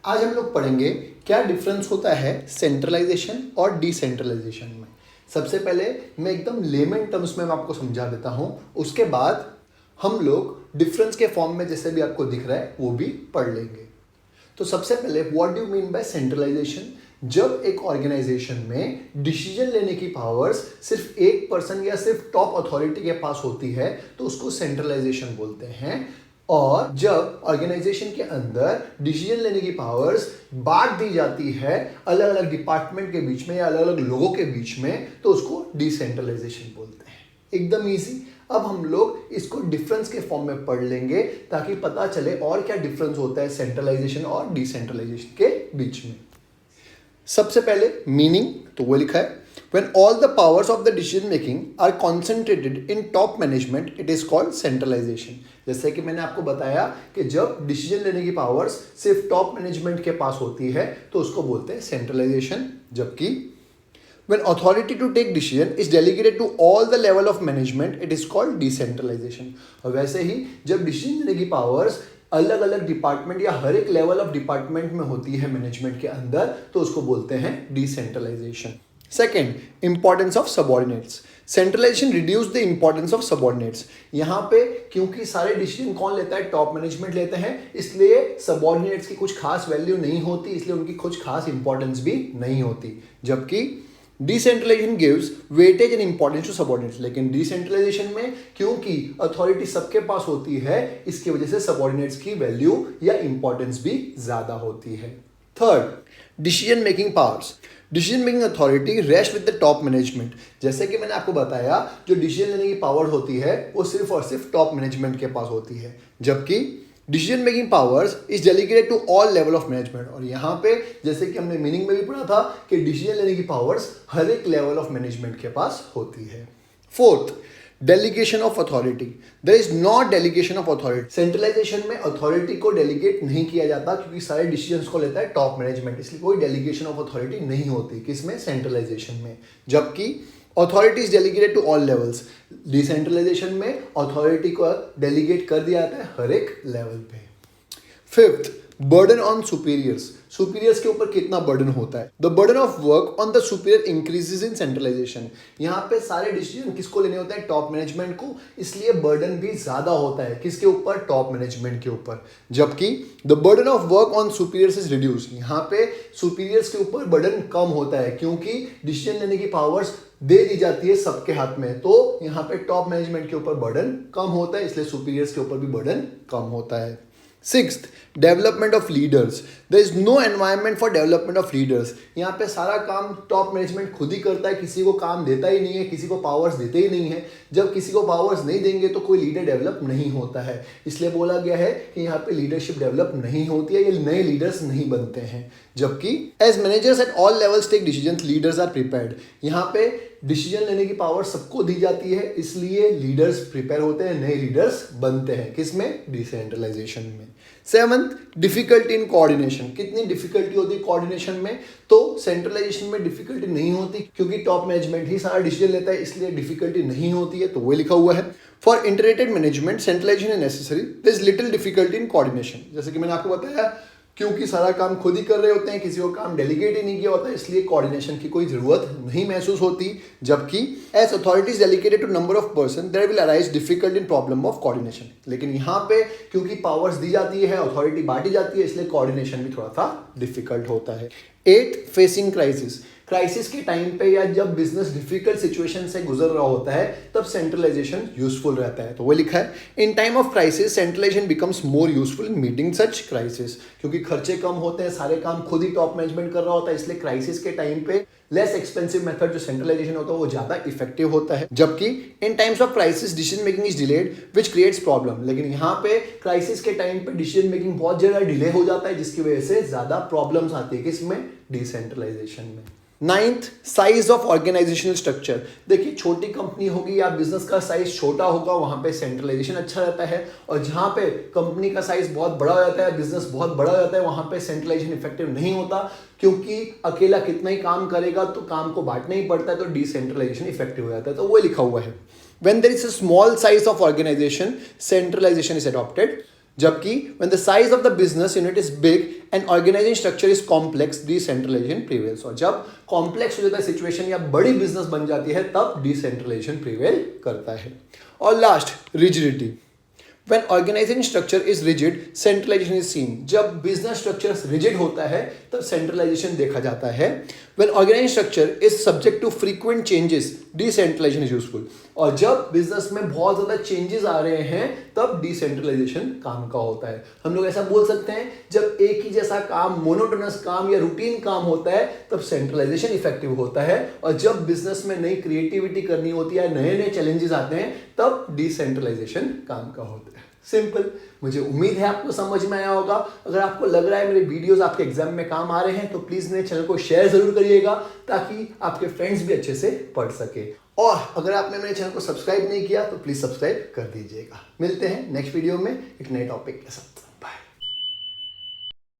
आज हम लोग पढ़ेंगे क्या डिफरेंस होता है सेंट्रलाइजेशन और डिसेंट्रलाइजेशन में। सबसे पहले मैं एकदम लेमन टर्म्स में आपको समझा देता हूँ, उसके बाद हम लोग डिफरेंस के फॉर्म में जैसे भी आपको दिख रहा है वो भी पढ़ लेंगे। तो सबसे पहले what do you mean by centralisation? जब एक ऑर्गेनाइजेशन में डिसीजन लेने की पावर्स सिर्फ एक पर्सन या सिर्फ टॉप अथॉरिटी के पास होती है तो उसको सेंट्रलाइजेशन बोलते हैं। और जब ऑर्गेनाइजेशन के अंदर डिसीजन लेने की पावर्स बांट दी जाती है अलग अलग डिपार्टमेंट के बीच में या अलग अलग लोगों के बीच में तो उसको डिसेंट्रलाइजेशन बोलते हैं। एकदम इजी। अब हम लोग इसको डिफरेंस के फॉर्म में पढ़ लेंगे ताकि पता चले और क्या डिफरेंस होता है सेंट्रलाइजेशन और डिसेंट्रलाइजेशन के बीच में। सबसे पहले मीनिंग तो वो लिखा है when all the powers of the decision making are concentrated in top management it is called centralization। जैसे कि मैंने आपको बताया कि जब डिसीजन लेने की पावर्स सिर्फ टॉप मैनेजमेंट के पास होती है तो उसको बोलते हैं सेंट्रलाइजेशन। जबकि when authority to take decision is delegated to all the level of management it is called decentralization। और वैसे ही जब डिसीजन लेने की पावर्स अलग अलग डिपार्टमेंट या हर एक लेवल ऑफ डिपार्टमेंट में होती है मैनेजमेंट के अंदर तो उसको बोलते हैं decentralisation. Second, importance of subordinates. Centralisation reduce the importance of subordinates. यहाँ पे क्योंकि सारे डिसीजन कौन लेता है, टॉप मैनेजमेंट लेते हैं, इसलिए सबऑर्डिनेट्स की कुछ खास वैल्यू नहीं होती, इसलिए उनकी कुछ खास इंपॉर्टेंस भी नहीं होती। जबकि decentralisation gives weightage and importance to subordinates. लेकिन डिसेंट्रलाइजेशन में क्योंकि अथॉरिटी सबके पास होती है इसकी वजह से सबऑर्डिनेट्स की वैल्यू या इंपॉर्टेंस भी ज्यादा होती है। Third, decision making powers. Decision making authority rest with the top management. जैसे कि मैंने आपको बताया जो डिसीजन लेने की पावर होती है वो सिर्फ और सिर्फ टॉप मैनेजमेंट के पास होती है। जबकि decision making powers is delegated to all level of management. और यहाँ पे जैसे कि हमने मीनिंग में भी पढ़ा था कि डिसीजन लेने की पावर्स हर एक लेवल ऑफ मैनेजमेंट के पास होती है। Fourth, delegation of authority. There is not delegation of authority. Centralisation में अथॉरिटी को डेलीगेट नहीं किया जाता क्योंकि सारे डिसीजंस को लेता है टॉप मैनेजमेंट, इसलिए कोई डेलीगेशन ऑफ अथॉरिटी नहीं होती किसमें, सेंट्रलाइजेशन में। जबकि authority is delegated to all levels. Decentralisation में अथॉरिटी को डेलीगेट कर दिया जाता है हर एक लेवल पे। Fifth, burden on superiors. Superiors के ऊपर कितना बर्डन होता है। The burden of work on the superior increases in centralisation. यहाँ पे सारे डिसीजन किसको लेने होते हैं, टॉप मैनेजमेंट को, इसलिए बर्डन भी ज्यादा होता है किसके ऊपर, टॉप मैनेजमेंट के ऊपर। जबकि the burden of work on superiors is reduce. यहाँ पे सुपीरियर्स के ऊपर बर्डन कम होता है क्योंकि डिसीजन लेने की पावर्स दे दी जाती है सबके हाथ में, तो यहाँ पे टॉप मैनेजमेंट के ऊपर बर्डन कम होता है, इसलिए सुपीरियर्स के ऊपर भी बर्डन कम होता है। Sixth, development of leaders. There is no environment for development of leaders. यहाँ पे सारा काम टॉप मैनेजमेंट खुद ही करता है, किसी को काम देता ही नहीं है, किसी को पावर्स देते ही नहीं है। जब किसी को पावर्स नहीं देंगे तो कोई लीडर डेवलप नहीं होता है, इसलिए बोला गया है कि यहाँ पे लीडरशिप डेवलप नहीं होती है, ये नए लीडर्स नहीं बनते हैं। जबकि as managers at all levels take decisions leaders are prepared. यहाँ पे डिसीजन लेने की पावर सबको दी जाती है, इसलिए लीडर्स प्रिपेयर होते हैं, नए लीडर्स बनते हैं किसमें, डिसेंट्रलाइजेशन में। Seventh, difficulty in coordination. कितनी डिफिकल्टी होती है कोऑर्डिनेशन में, तो सेंट्रलाइजेशन में डिफिकल्टी नहीं होती क्योंकि टॉप मैनेजमेंट ही सारा डिसीजन लेता है, इसलिए डिफिकल्टी नहीं होती है, तो वो लिखा हुआ है। For integrated management centralisation is necessary, there is little difficulty in coordination. जैसे कि मैंने आपको बताया क्योंकि सारा काम खुद ही कर रहे होते हैं, किसी को काम डेलीगेट ही नहीं किया होता, इसलिए कोऑर्डिनेशन की कोई जरूरत नहीं महसूस होती। जबकि as authorities delegated to number of person there will arise difficult in problem of coordination. लेकिन यहाँ पे क्योंकि पावर्स दी जाती है, अथॉरिटी बांटी जाती है, इसलिए कोऑर्डिनेशन भी थोड़ा सा डिफिकल्ट होता है। 8, फेसिंग क्राइसिस। क्राइसिस के टाइम पे या जब बिजनेस डिफिकल्ट सिचुएशन से गुजर रहा होता है तब सेंट्रलाइजेशन यूजफुल रहता है, तो वो लिखा है in time of crisis centralisation becomes more useful in meeting such crisis. क्योंकि खर्चे कम होते हैं, सारे काम खुद ही टॉप मैनेजमेंट कर रहा होता है, इसलिए क्राइसिस के टाइम पे लेस एक्सपेंसिव मेथड जो सेंट्रलाइजेशन होता है वो ज्यादा इफेक्टिव होता है। जबकि in times of crisis decision making is delayed which creates problem. लेकिन यहाँ पे क्राइसिस के टाइम पे डिसीजन मेकिंग बहुत ज्यादा डिले हो जाता है जिसकी वजह से ज्यादा प्रॉब्लम्स आती है किसमें, डिसेंट्रलाइजेशन में। Ninth, size of organisational structure. देखिए छोटी कंपनी होगी या बिजनेस का साइज छोटा होगा वहां पे सेंट्रलाइजेशन अच्छा रहता है, और जहां पे कंपनी का साइज बहुत बड़ा हो जाता है, बिजनेस बहुत बड़ा हो जाता है, वहां पे सेंट्रलाइजेशन इफेक्टिव नहीं होता क्योंकि अकेला कितना ही काम करेगा तो काम को बांटना ही पड़ता है, तो डिसेंट्रलाइजेशन इफेक्टिव हो जाता है, तो वो लिखा हुआ है। When there is a small size of organization, centralization is adopted. जबकि when the size of the business unit is big and organization structure is complex, decentralization prevails. और जब कॉम्प्लेक्स हो जाता है सिचुएशन या बड़ी बिजनेस बन जाती है तब डिसेंट्रलाइजेशन प्रिवेल करता है. और last, rigidity. When organization structure is rigid, centralization is seen. जब business structure rigid होता है तब centralization देखा जाता है. When organization structure is subject to frequent changes, decentralization is useful. और जब business में बहुत ज़्यादा changes आ रहे हैं तब decentralization काम का होता है. हम लोग ऐसा बोल सकते हैं जब एक ही जैसा काम, monotonous काम या routine काम होता है तब centralization effective होता है. और जब business में नई creativity करनी होती है, नए नए challenges आते हैं तब decentralization काम का होता है. सिंपल. मुझे उम्मीद है आपको समझ में आया होगा. अगर आपको लग रहा है मेरे वीडियोस आपके एग्जाम में काम आ रहे हैं तो प्लीज़ मेरे चैनल को शेयर जरूर करिएगा ताकि आपके फ्रेंड्स भी अच्छे से पढ़ सके. और अगर आपने मेरे चैनल को सब्सक्राइब नहीं किया तो प्लीज़ सब्सक्राइब कर दीजिएगा. मिलते हैं नेक्स्ट वीडियो में एक नए टॉपिक के साथ.